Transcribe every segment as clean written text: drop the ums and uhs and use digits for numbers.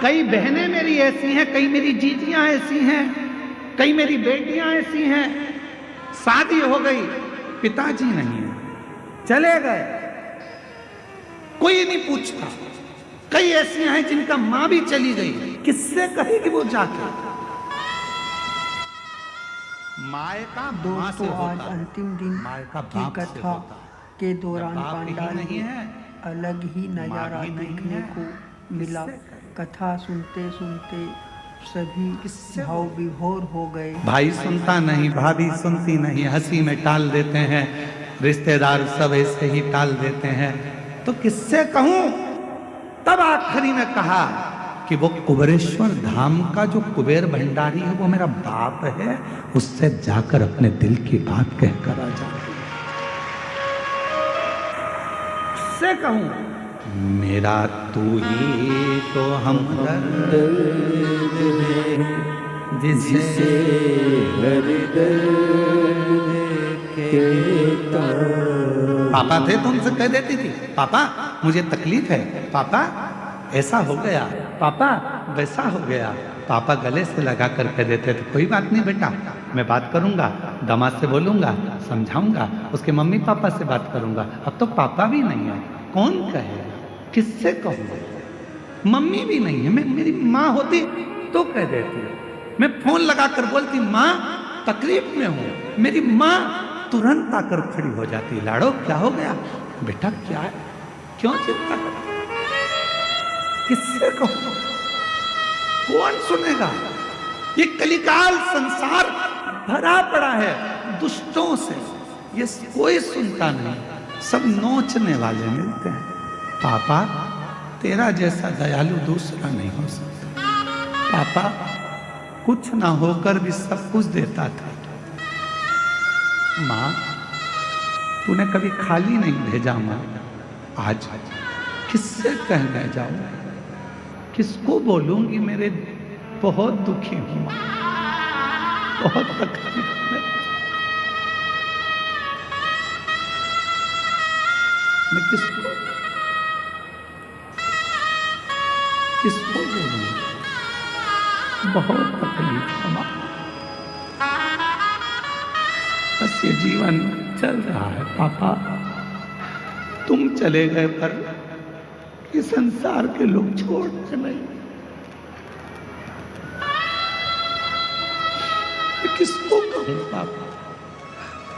कई बहनें मेरी ऐसी हैं, कई मेरी जीजियां ऐसी हैं, कई मेरी बेटियां ऐसी हैं, शादी हो गई, पिताजी नहीं है, चले गए, कोई नहीं पूछता। कई ऐसी हैं जिनका मां भी चली गई, किससे कहेगी वो जाके? माए का दोस्तों, आज अंतिम दिन की कथा के दौरान पंडाल में अलग ही नजारा देखने को मिला। कथा सुनते सुनते सभी भाव विभोर हो गए। भाई सुनता नहीं, भाभी सुनती नहीं, हंसी में टाल देते हैं, रिश्तेदार सब ऐसे ही टाल देते हैं, तो किससे कहूं? तब आखिरी में कहा कि वो कुबेरेश्वर धाम का जो कुबेर भंडारी है वो मेरा बाप है, उससे जाकर अपने दिल की बात कहकर आ जा। उससे कहूं मेरा तू ही तो हमदर्द है, जिसे पापा थे तो उनसे कह देती थी, पापा मुझे तकलीफ है, पापा ऐसा हो गया, पापा वैसा हो गया। पापा गले से लगा कर कह देते थे, कोई बात नहीं बेटा, मैं बात करूंगा, दामाद से बोलूंगा, समझाऊंगा, उसके मम्मी पापा से बात करूंगा। अब तो पापा भी नहीं है, कौन कहे, किससे कहूंगा? मम्मी भी नहीं है, मैं मेरी माँ होती तो कह देती, मैं फोन लगा कर बोलती माँ तकलीफ में हूं, मेरी माँ तुरंत आकर खड़ी हो जाती, लाड़ो क्या हो गया बेटा, क्या है, क्यों चिंता कर, किससे कहूं, कौन सुनेगा? ये कलिकाल संसार भरा पड़ा है दुष्टों से, ये कोई सुनता नहीं, सब नोचने वाले मिलते हैं। पापा तेरा जैसा दयालु दूसरा नहीं हो सकता, पापा कुछ ना होकर भी सब कुछ देता था। माँ तूने कभी खाली नहीं भेजा माँ, आज किससे कहने जाऊं, किसको बोलूंगी, मेरे बहुत दुखी हूं, बहुत तकलीफ में, मैं किसको बोलूं, बहुत तकलीफ है, बस ये जीवन चल रहा है। पापा तुम चले गए पर ये संसार के लोग छोड़ते नहीं, मैं किसको कहूं पापा,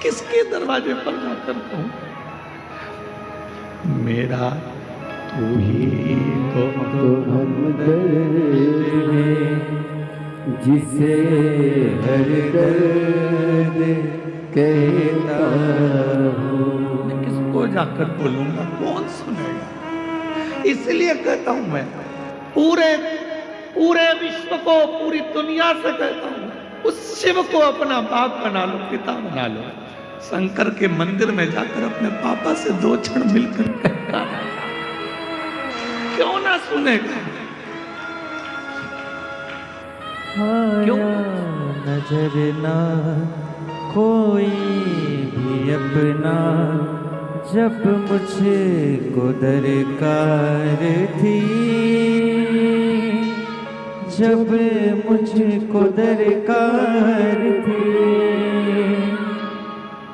किसके दरवाजे पर जाकर कहूं? मेरा तू ही तो हमदर्द है, जिसे हर दर्द कहता हूँ। मैं किसको जाकर बोलूंगा, कौन सुनेगा? इसलिए कहता हूं मैं पूरे विश्व को, पूरी दुनिया से कहता हूं, उस शिव को अपना बाप बना लो, पिता बना लो। शंकर के मंदिर में जाकर अपने पापा से 2 क्षण मिलकर कहता है, क्यों ना सुनेगा? क्यों नजर ना कोई भी अपना, जब मुझको दरकार थी, जब मुझको दरकार थी,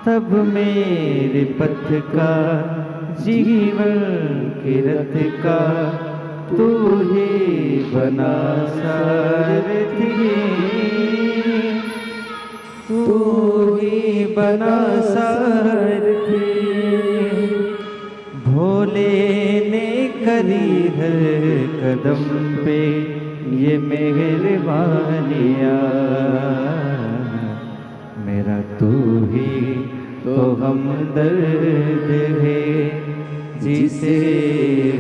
तब मेरे पथ का, जीवन के रथ का तू ही बना सारथी, तू ही बना सारथी। भोले ने करी हर कदम पे ये मेहरबानियाँ, मेरा तू ही तो हमदर्द है, जिसे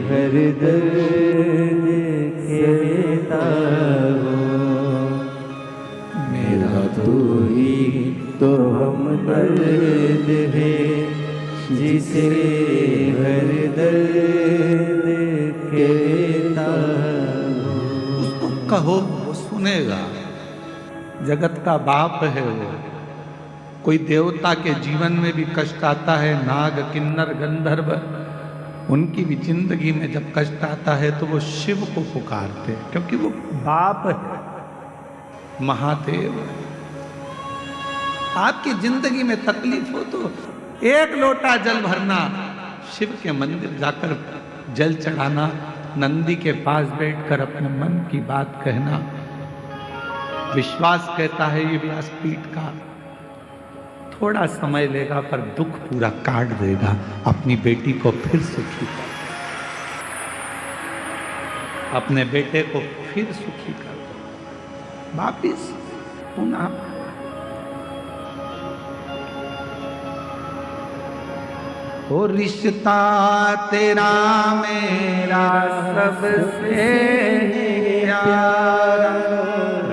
हर दर्द कहता हूँ। मेरा तू ही तो हमदर्द है, जिसे हर दर्द कहता हूँ। उसको कहो वो सुनेगा, जगत का बाप है वो। कोई देवता के जीवन में भी कष्ट आता है, नाग किन्नर गंधर्व उनकी भी जिंदगी में जब कष्ट आता है तो वो शिव को पुकारते, क्योंकि वो बाप है, महादेव है। आपकी जिंदगी में तकलीफ हो तो एक लोटा जल भरना, शिव के मंदिर जाकर जल चढ़ाना, नंदी के पास बैठकर अपने मन की बात कहना। विश्वास कहता है ये व्यासपीठ का थोड़ा समय लेगा पर दुख पूरा काट देगा, अपनी बेटी को फिर सुखी कर, अपने बेटे को फिर सुखी कर, वापिस पुनः। ओ रिश्ता तेरा मेरा सबसे प्यारा,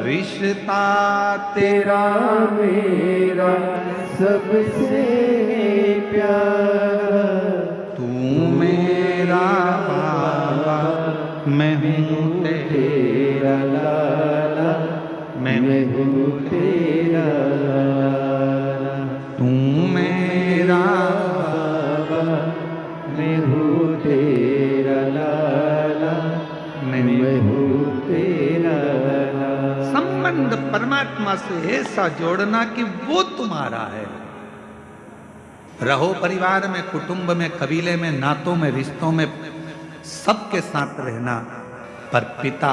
रिश्ता तेरा मेरा सबसे प्यारा, तू मेरा बाबा, मैं हूँ तेरा लाला, मैं हूँ तेरा लाला, तू मेरा बाबा, मैं हूँ तेरा लाला, मैं हूँ तेरा लाला। संबंध परमात्मा से ऐसा जोड़ना कि वो तुम्हारा है। रहो परिवार में, कुटुंब में, कबीले में, नातों में, रिश्तों में, सबके साथ रहना, पर पिता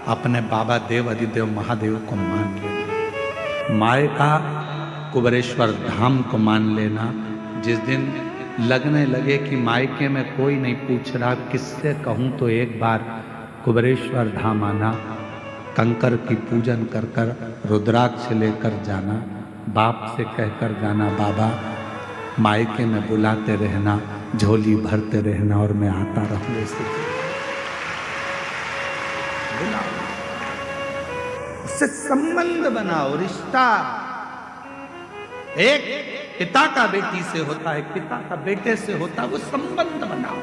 अपने बाबा देव अधिदेव महादेव को मान लेना, माए का कुबेरेश्वर धाम को मान लेना। जिस दिन लगने लगे कि मायके में कोई नहीं पूछ रहा, किससे कहूं, तो एक बार कुबेरेश्वर धाम आना, कंकर की पूजन कर कर रुद्राक्ष लेकर जाना, बाप से कहकर जाना बाबा मायके में बुलाते रहना, झोली भरते रहना और मैं आता रहूं। ऐसे बुलाओ, उससे संबंध बनाओ, रिश्ता। एक पिता का बेटी से होता है, पिता का बेटे से होता है, वो संबंध बनाओ।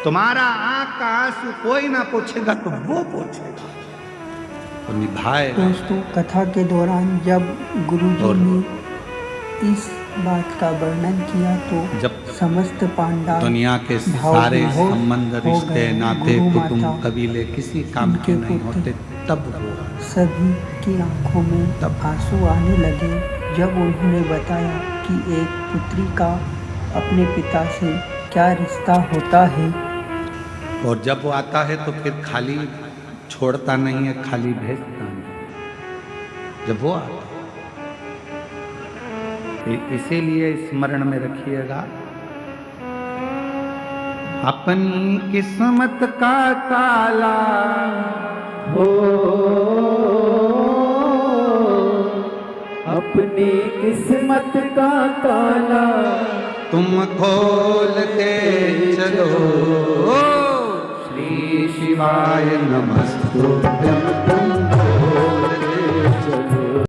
तुम्हारा आंख का आंसू कोई ना पूछेगा तो वो पूछेगा, तो निभाए। दोस्तों, कथा के दौरान जब गुरुजी ने इस बात का वर्णन किया तो जब समस्त पांडव दुनिया के सारे संबंध, रिश्ते, नाते, कुटुंब, कबीले किसी काम के नहीं होते, तब वो सभी की आंखों में तब आंसू आने लगे जब उन्होंने बताया कि एक पुत्री का अपने पिता से क्या रिश्ता होता है। और जब वो आता है तो फिर खाली छोड़ता नहीं है, खाली भेजता नहीं। जब वो आता है, इसीलिए स्मरण में रखिएगा, अपनी किस्मत का ताला हो, अपनी किस्मत का ताला तुम खोल के चलो। श्री शिवाय नमस्तुभ्यं, तुम खोल के चलो।